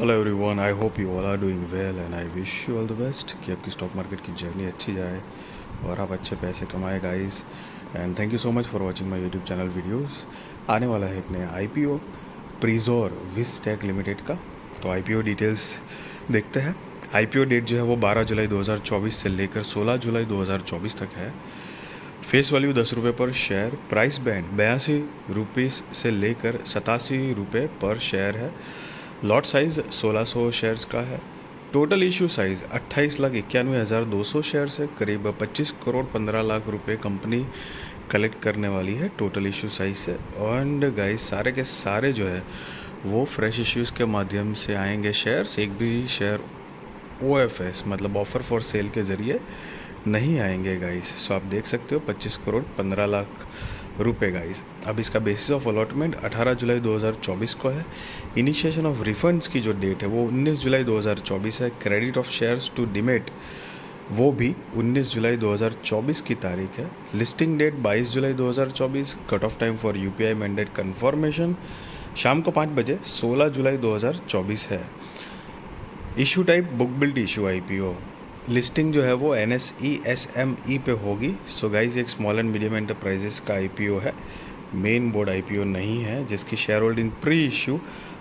Hello everyone, I hope you all are doing well and I wish you all the best कि आपकी stock market की journey अच्छी जाए और आप अच्छे पैसे कमाए guys. And thank you so much for watching my YouTube channel videos. आने वाला है एक नया आईपीओ प्रीजोर विस्टेक लिमिटेड का। तो आईपीओ डिटेल्स देखते हैं। आईपीओ डेट जो है वो 12 जुलाई 2024 से लेकर 16 जुलाई 2024 तक है। फेस वैल्यू 10 रुपये पर शेयर। प्राइस बैंड 82 रुपीज़ से लेकर 87 रुपये पर शेयर है। लॉट साइज़ 1600 शेयर्स का है। टोटल इशू साइज़ 28,91,200 शेयर्स है। करीब 25 करोड़ 15 लाख रुपए कंपनी कलेक्ट करने वाली है टोटल इशू साइज से। एंड गाइस सारे के सारे जो है वो फ्रेश इश्यूज़ के माध्यम से आएंगे शेयर्स। एक भी शेयर OFS मतलब ऑफ़र फॉर सेल के ज़रिए नहीं आएंगे गाइस। सो आप देख सकते हो 25 करोड़ 15 लाख रुपए गाइस। अब इसका बेसिस ऑफ अलॉटमेंट 18 जुलाई 2024 को है। इनिशिएशन ऑफ रिफंड्स की जो डेट है वो 19 जुलाई 2024 है। Credit of shares to demat वो भी 19 जुलाई 2024 की तारीख है। लिस्टिंग डेट 22 जुलाई 2024। Cut off time for UPI mandate confirmation शाम को 5 बजे 16 जुलाई 2024 है। Issue type book build issue IPO। Listing जो है वो NSE SME पे होगी। सो गाइज एक स्मॉल एंड मीडियम एंटरप्राइजेस का IPO है, मेन बोर्ड IPO नहीं है, जिसकी share holding pre issue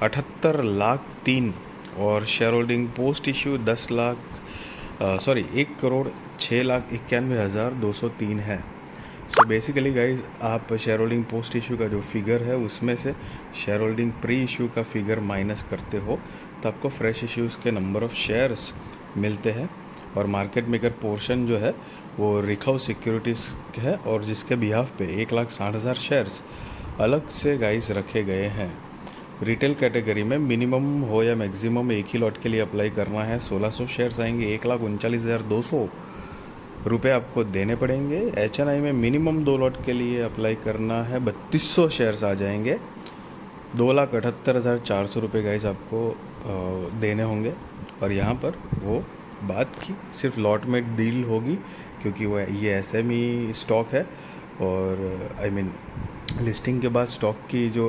78 lakh 3 और share holding post issue 1 crore 6,91,203 है। सो बेसिकली गाइज आप शेयर होल्डिंग पोस्ट इशू का जो फिगर है उसमें से शेयर होल्डिंग प्री इशू का फिगर माइनस करते हो तो आपको फ्रेश इश्यूज़ के नंबर ऑफ़ शेयर्स मिलते हैं। और मार्केट मेकर पोर्शन जो है वो रिखव सिक्योरिटीज़ है और जिसके बिहाफ पे 1,60,000 शेयर्स अलग से गाइस रखे गए हैं। रिटेल कैटेगरी में मिनिमम हो या मैक्सिमम एक ही लॉट के लिए अप्लाई करना है। 1600 शेयर्स आएंगे, 1,39,200 रुपये आपको देने पड़ेंगे। HNI में मिनिमम 2 लॉट के लिए अप्लाई करना है, 3200 शेयर्स आ जाएंगे, 2,78,400 रुपये गाइस आपको देने होंगे। और यहाँ पर वो बात की सिर्फ लॉट में डील होगी क्योंकि वो ये SME स्टॉक है और लिस्टिंग के बाद स्टॉक की जो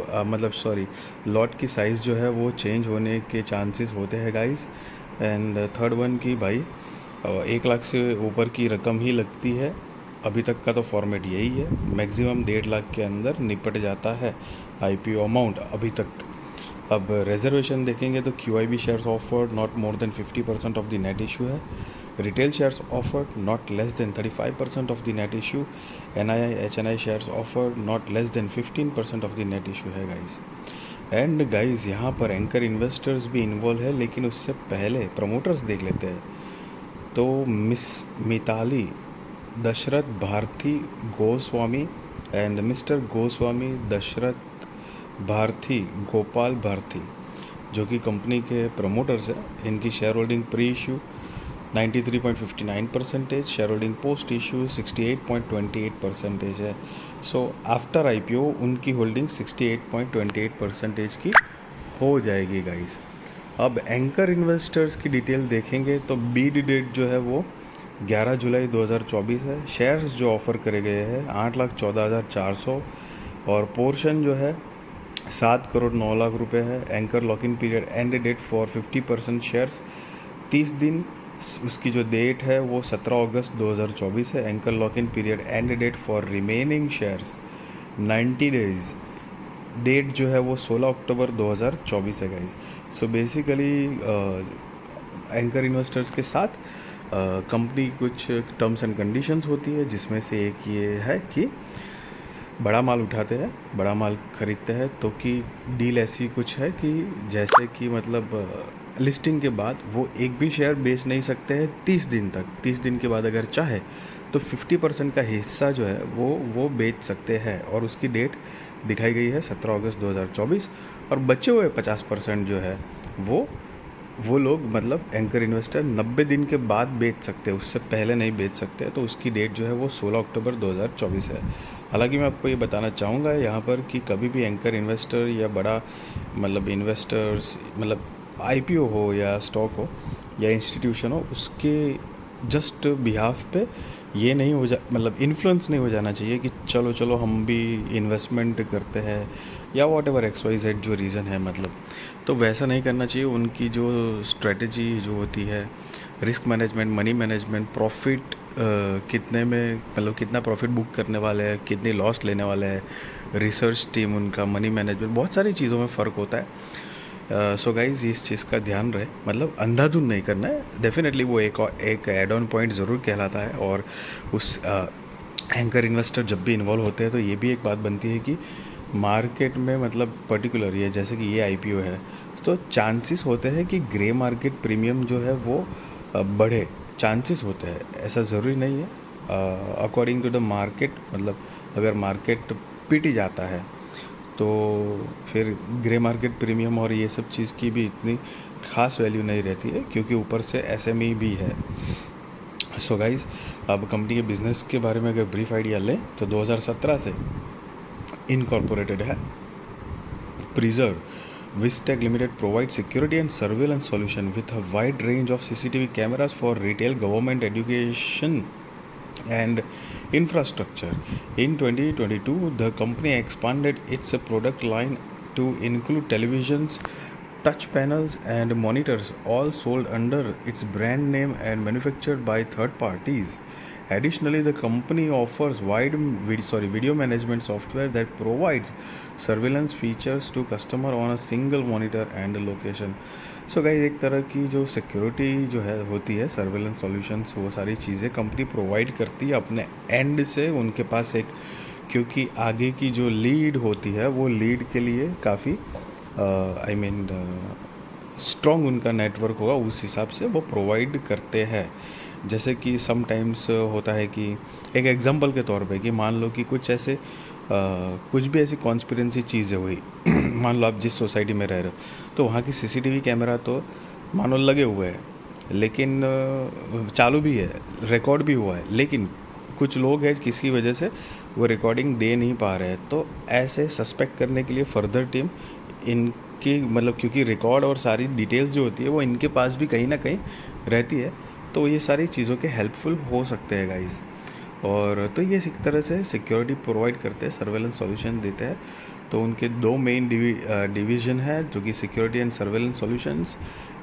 लॉट की साइज़ जो है वो चेंज होने के चांसेस होते हैं गाइस। एंड थर्ड वन की भाई 1 लाख से ऊपर की रकम ही लगती है। अभी तक का तो फॉर्मेट यही है, मैक्सिमम 1.5 लाख के अंदर निपट जाता है IPO अमाउंट अभी तक। अब रिजर्वेशन देखेंगे तो QIB shares offered not more than 50% of the net issue है। Retail shares offered not less than 35% of the net issue. NII HNI shares offered not less than 15% of the net issue है guys. And guys यहाँ पर anchor investors भी involve है, लेकिन उससे पहले promoters देख लेते हैं। तो miss Mitali Dashrath Bharti Goswami and mister Goswami Dashrath Bharti Gopal Bharti जो कि कंपनी के प्रमोटर्स है, इनकी share holding pre issue 93.59%, share holding post issue 68.28% है। सो आफ्टर IPO उनकी होल्डिंग 68.28% की हो जाएगी गाइस। अब एंकर इन्वेस्टर्स की डिटेल देखेंगे तो बीड डेट जो है वो 11 जुलाई 2024 है। शेयर्स जो ऑफ़र करे गए हैं 8,14,400 और पोर्शन जो है 7 करोड़ 9 लाख रुपए है। Anchor lock in period end date for 50% shares 30 दिन। उसकी जो डेट है वो 17 अगस्त 2024 है। Anchor lock in period end date for remaining shares 90 days. Date जो है वो 16 अक्टूबर 2024 है guys. So basically anchor investors के साथ कंपनी कुछ टर्म्स एंड कंडीशंस होती है, जिसमें से एक ये है कि बड़ा माल उठाते हैं, बड़ा माल खरीदते हैं। तो कि डील ऐसी कुछ है कि जैसे कि लिस्टिंग के बाद वो एक भी शेयर बेच नहीं सकते हैं 30 दिन तक। 30 दिन के बाद अगर चाहे तो 50% का हिस्सा जो है वो बेच सकते हैं और उसकी डेट दिखाई गई है 17 अगस्त 2024। और बचे हुए 50% जो है वो लोग एंकर इन्वेस्टर 90 दिन के बाद बेच सकते हैं, उससे पहले नहीं बेच सकते। तो उसकी डेट जो है वो 16 अक्टूबर 2024 है। हालांकि मैं आपको ये बताना चाहूँगा यहाँ पर कि कभी भी एंकर इन्वेस्टर या बड़ा इन्वेस्टर्स IPO हो या स्टॉक हो या इंस्टीट्यूशन हो, उसके जस्ट बिहाफ पे ये नहीं हो जा इन्फ्लुएंस नहीं हो जाना चाहिए कि चलो हम भी इन्वेस्टमेंट करते हैं या वॉट एवर XYZ जो रीज़न है। तो वैसा नहीं करना चाहिए। उनकी जो स्ट्रेटजी जो होती है, risk management, money management, profit कितने में मतलब कितना प्रॉफिट बुक करने वाले हैं, कितनी लॉस लेने वाले हैं, रिसर्च टीम उनका, मनी मैनेजमेंट, बहुत सारी चीज़ों में फ़र्क होता है। सो गाइज इस चीज़ का ध्यान रहे, मतलब अंधाधुंध नहीं करना है। डेफिनेटली वो एक एड ऑन पॉइंट ज़रूर कहलाता है। और उस एंकर इन्वेस्टर जब भी इन्वॉल्व होते हैं तो ये भी एक बात बनती है कि मार्केट में मतलब पर्टिकुलर ये जैसे कि ये आईपीओ है तो चांसेस होते हैं कि ग्रे मार्केट प्रीमियम जो है वो बढ़े, चांसेस होते हैं, ऐसा ज़रूरी नहीं है। अकॉर्डिंग टू द मार्केट, मतलब अगर मार्केट पिट जाता है तो फिर ग्रे मार्केट प्रीमियम और ये सब चीज़ की भी इतनी खास वैल्यू नहीं रहती है, क्योंकि ऊपर से एसएमई भी है। सो गाइज अब कंपनी के बिज़नेस के बारे में अगर ब्रीफ आइडिया लें तो 2017 से इनकॉर्पोरेटेड है। Preserve Vistec Limited provides security and surveillance solution with a wide range of CCTV cameras for retail, government, education, and infrastructure. In 2022, the company expanded its product line to include televisions, touch panels, and monitors, all sold under its brand name and manufactured by third parties. Additionally, the company offers video management software that provides surveillance features to customer on a single monitor and location. So guys एक तरह की जो security जो है होती है, surveillance solutions, वो सारी चीज़ें कंपनी प्रोवाइड करती है अपने एंड से। उनके पास एक, क्योंकि आगे की जो लीड होती है वो लीड के लिए काफ़ी स्ट्रॉन्ग उनका नेटवर्क होगा, उस हिसाब से वो प्रोवाइड करते हैं। जैसे कि समटाइम्स होता है कि एक एग्जांपल के तौर पे कि मान लो कि कुछ ऐसे कुछ भी ऐसी कॉन्स्पिरेंसी चीज़ें हुई मान लो आप जिस सोसाइटी में रह रहे हो तो वहाँ की सीसीटीवी कैमरा तो मानो लगे हुए हैं, लेकिन चालू भी है, रिकॉर्ड भी हुआ है, लेकिन कुछ लोग हैं किसी वजह से वो रिकॉर्डिंग दे नहीं पा रहे हैं। तो ऐसे सस्पेक्ट करने के लिए फर्दर टीम इनकी, मतलब क्योंकि रिकॉर्ड और सारी डिटेल्स जो होती है वो इनके पास भी कहीं ना कहीं रहती है, तो ये सारी चीज़ों के हेल्पफुल हो सकते हैं गाइस। और तो ये एक तरह से सिक्योरिटी प्रोवाइड करते हैं, सर्वेलेंस सॉल्यूशन देते हैं। तो उनके दो मेन डिवीज़न है जो कि security and surveillance solutions,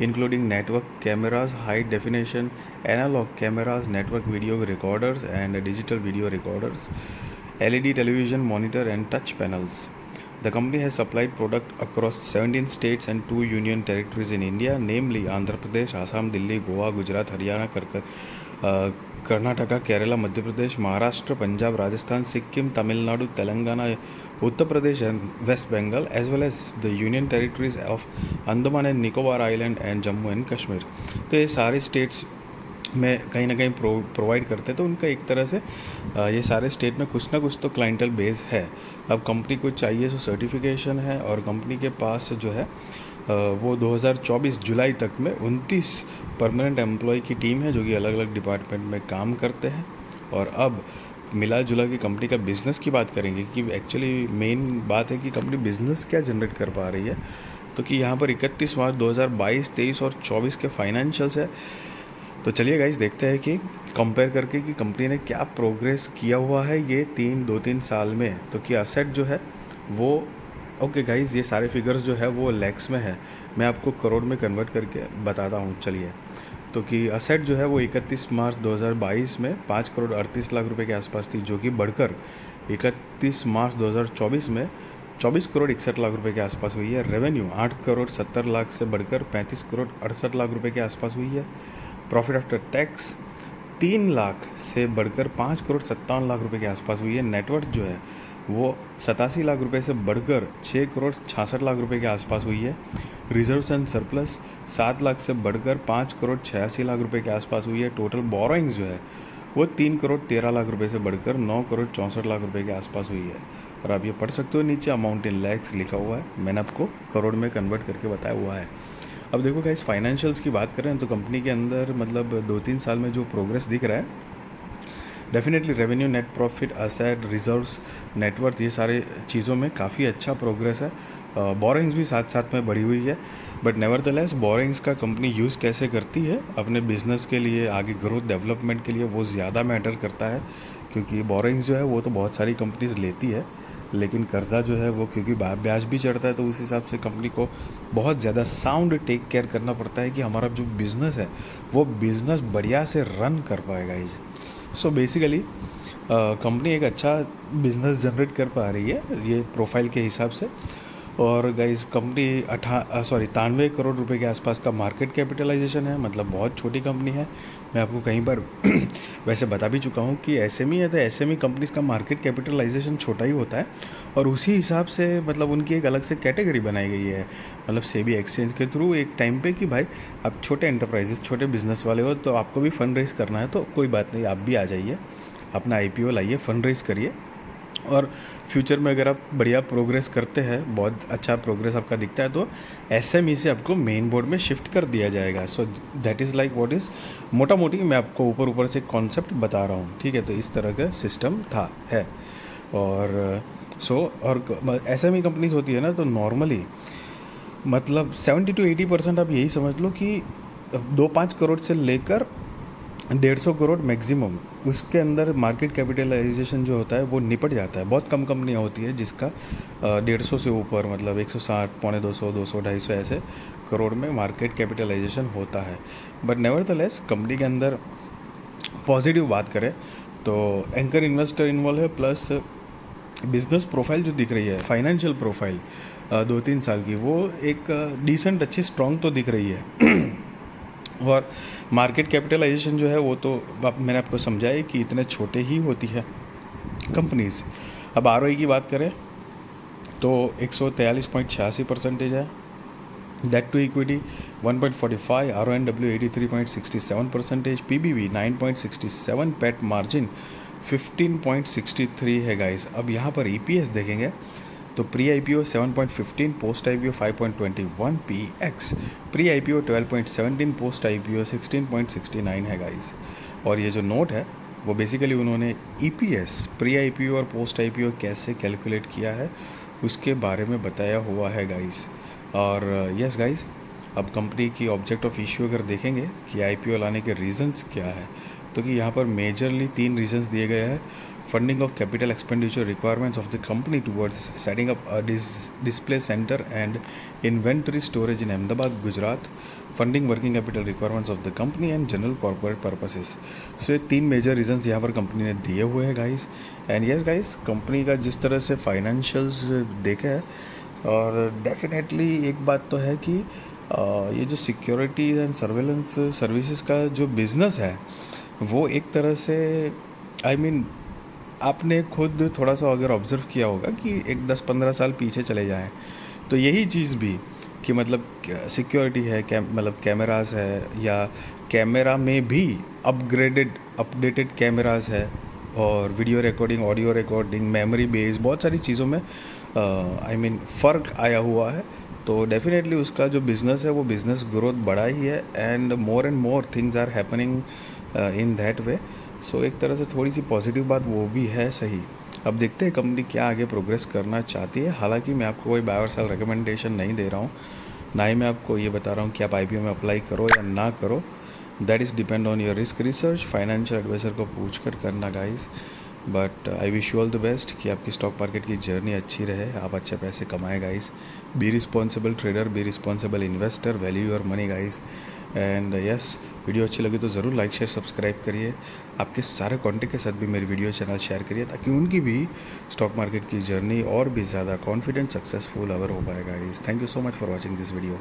including network cameras, high definition analog cameras, network video recorders and digital video recorders, LED television monitor and touch panels. The company has supplied product across 17 states and 2 union territories in India, namely Andhra Pradesh, Assam, Delhi, Goa, Gujarat, Haryana, Karnataka, Kerala, Madhya Pradesh, Maharashtra, Punjab, Rajasthan, Sikkim, Tamil Nadu, Telangana, Uttar Pradesh and West Bengal, as well as the union territories of Andaman and Nicobar Island and Jammu and Kashmir. तो ये सारे states में कहीं ना कहीं provide करते हैं। तो उनका एक तरह से ये सारे स्टेट में कुछ ना कुछ तो क्लाइंटल बेस है। अब कंपनी को चाहिए सो सर्टिफिकेशन है, और कंपनी के पास जो है वो 2024 जुलाई तक में 29 परमानेंट एम्प्लॉय की टीम है जो कि अलग अलग डिपार्टमेंट में काम करते हैं। और अब मिला जुला की कंपनी का बिज़नेस की बात करेंगे कि एक्चुअली मेन बात है कि कंपनी बिज़नेस क्या जनरेट कर पा रही है। तो कि यहाँ पर 31 मार्च 2022, 23 और 24 के फाइनेंशियल्स है। तो चलिए गाइस देखते हैं कि कंपेयर करके कि कंपनी ने क्या प्रोग्रेस किया हुआ है ये 2-3 साल में। तो कि असेट जो है वो, ओके गाइस ये सारे फिगर्स जो है वो लैक्स में है, मैं आपको करोड़ में कन्वर्ट करके बताता हूँ। चलिए, तो कि असेट जो है वो 31 मार्च 2022 में 5 करोड़ 38 लाख रुपए के आसपास थी, जो कि बढ़कर 31 मार्च 2024 में 24 करोड़ 61 लाख रुपए के आसपास हुई है। रेवेन्यू 8 करोड़ 70 लाख से बढ़कर 35 करोड़ 68 लाख रुपए के आसपास हुई है। प्रॉफिट आफ्टर टैक्स 3 लाख से बढ़कर 5 करोड़ 57 लाख रुपए के आसपास हुई है। नेटवर्थ जो है वो 87 लाख रुपए से बढ़कर 6 करोड़ 66 लाख रुपए के आसपास हुई है। रिजर्व्स एंड सरप्लस 7 लाख से बढ़कर 5 करोड़ 86 लाख रुपए के आसपास हुई है। टोटल बोरोइंग्स जो है वो 3 करोड़ 13 लाख रुपए से बढ़कर 9 करोड़ 64 लाख रुपए के आसपास हुई है। और आप ये पढ़ सकते हो, नीचे अमाउंट इन लैक्स लिखा हुआ है, मैंने आपको करोड़ में कन्वर्ट करके बताया हुआ है। अब देखो गाइस, फाइनेंशियल्स की बात करें तो कंपनी के अंदर मतलब 2-3 साल में जो प्रोग्रेस दिख रहा है, definitely revenue, net profit, asset, reserves, net worth, ये सारे चीज़ों में काफ़ी अच्छा प्रोग्रेस है। बोरिंग्स भी साथ साथ में बढ़ी हुई है, बट नेवरदलेस बोरिंग्स का कंपनी यूज़ कैसे करती है अपने बिजनेस के लिए, आगे ग्रोथ डेवलपमेंट के लिए, वो ज़्यादा मैटर करता है। क्योंकि बोरिंग्स जो है वो तो बहुत सारी कंपनीज लेती है, लेकिन कर्ज़ा जो है वो क्योंकि ब्याज भी चढ़ता है, तो उस हिसाब से कंपनी को बहुत ज़्यादा साउंड टेक केयर करना पड़ता है कि हमारा जो बिज़नेस है वो बिज़नेस बढ़िया से रन कर पाएगा। सो बेसिकली कंपनी एक अच्छा बिज़नेस जनरेट कर पा रही है ये प्रोफाइल के हिसाब से। और गाइस कंपनी 93 करोड़ रुपए के आसपास का मार्केट कैपिटलाइजेशन है, मतलब बहुत छोटी कंपनी है। मैं आपको कहीं पर वैसे बता भी चुका हूँ कि एसएमई है तो एसएमई कंपनीज का मार्केट कैपिटलाइजेशन छोटा ही होता है, और उसी हिसाब से मतलब उनकी एक अलग से कैटेगरी बनाई गई है, मतलब सेबी एक्सचेंज के थ्रू एक टाइम पे कि भाई आप छोटे एंटरप्राइजेस छोटे बिजनेस वाले हो तो आपको भी फंड रेज करना है तो कोई बात नहीं, आप भी आ जाइए, अपना आईपीओ लाइए, फंड रेज करिए, और फ्यूचर में अगर आप बढ़िया प्रोग्रेस करते हैं, बहुत अच्छा प्रोग्रेस आपका दिखता है, तो एसएमई से आपको मेन बोर्ड में शिफ्ट कर दिया जाएगा। So that is like what is, मोटा मोटी मैं आपको ऊपर से कॉन्सेप्ट बता रहा हूँ, ठीक है। तो इस तरह का सिस्टम है। और और एसएमई कंपनीज होती है ना, तो नॉर्मली मतलब 70 to 80% आप यही समझ लो कि 2-5 करोड़ से लेकर 150 करोड़ मैक्सिमम, उसके अंदर मार्केट कैपिटलाइजेशन जो होता है वो निपट जाता है। बहुत कम कंपनियां होती है जिसका 150 से ऊपर, मतलब 160, 250, 200, 250 ऐसे करोड़ में मार्केट कैपिटलाइजेशन होता है। बट नेवरदलेस कंपनी के अंदर पॉजिटिव बात करें तो एंकर इन्वेस्टर इन्वॉल्व है, प्लस बिजनेस प्रोफाइल जो दिख रही है, फाइनेंशियल प्रोफाइल 2-3 साल की, वो एक डिसेंट अच्छी स्ट्रॉन्ग तो दिख रही है। और मार्केट कैपिटलाइजेशन जो है वो तो मैंने आपको समझाया कि इतने छोटे ही होती है कंपनीज। अब आरओई की बात करें तो 143.86% है, debt to equity 1.45, RONW 83.67%, PBV 9.67, PAT margin 15.63 है गाइस। अब यहाँ पर EPS देखेंगे तो pre IPO 7.15, post IPO 5.21, PX pre IPO 12.17, post IPO 16.69 है गाइस। और ये जो नोट है वो बेसिकली उन्होंने EPS प्री आईपीओ और पोस्ट आईपीओ कैसे कैलकुलेट किया है उसके बारे में बताया हुआ है गाइस। और यस गाइस, अब कंपनी की ऑब्जेक्ट ऑफ इश्यू अगर देखेंगे कि आईपीओ लाने के रीजंस क्या है, तो कि यहाँ पर मेजरली 3 रीजंस दिए गए हैं। Funding of capital expenditure requirements of the company towards setting up a display centre and inventory storage in Ahmedabad Gujarat, funding working capital requirements of the company and general corporate purposes. So ये 3 major reasons यहाँ पर company ने दिए हुए हैं guys. And yes guys, company का जिस तरह से फाइनेंशियल्स देखे है, और डेफिनेटली एक बात तो है कि ये जो सिक्योरिटीज़ एंड सर्वेलेंस सर्विसेज का जो बिज़नेस है वो एक तरह से आई मीन आपने खुद थोड़ा सा अगर ऑब्ज़र्व किया होगा कि एक 10-15 साल पीछे चले जाएं तो यही चीज़ भी कि मतलब सिक्योरिटी है, मतलब कैमरास है, या कैमरा में भी अपडेटेड कैमरास है, और video recording, audio recording, memory base, बहुत सारी चीज़ों में आई मीन फ़र्क आया हुआ है। तो डेफिनेटली उसका जो बिज़नेस है वो बिज़नेस ग्रोथ बढ़ा ही है, and more things are happening in that way. So एक तरह से थोड़ी सी पॉजिटिव बात वो भी है, सही। अब देखते हैं कंपनी क्या आगे प्रोग्रेस करना चाहती है। हालांकि मैं आपको कोई बाय और सेल रिकमेंडेशन नहीं दे रहा हूँ, ना ही मैं आपको ये बता रहा हूँ कि आप आईपीओ में अप्लाई करो या ना करो। That is depend on your risk research, financial adviser को पूछ कर करना guys. But I wish you all the best कि आपकी स्टॉक मार्केट की जर्नी अच्छी रहे, आप अच्छे पैसे कमाए guys. Be responsible trader, be responsible investor, value your money guys. And yes, video अच्छी लगी तो ज़रूर लाइक शेयर सब्सक्राइब करिए। आपके सारे कॉन्टेक्ट के साथ भी मेरी वीडियो चैनल शेयर करिए ताकि उनकी भी स्टॉक मार्केट की जर्नी और भी ज़्यादा कॉन्फिडेंट सक्सेसफुल अवर हो पाएगा guys. Thank you so much for watching this video.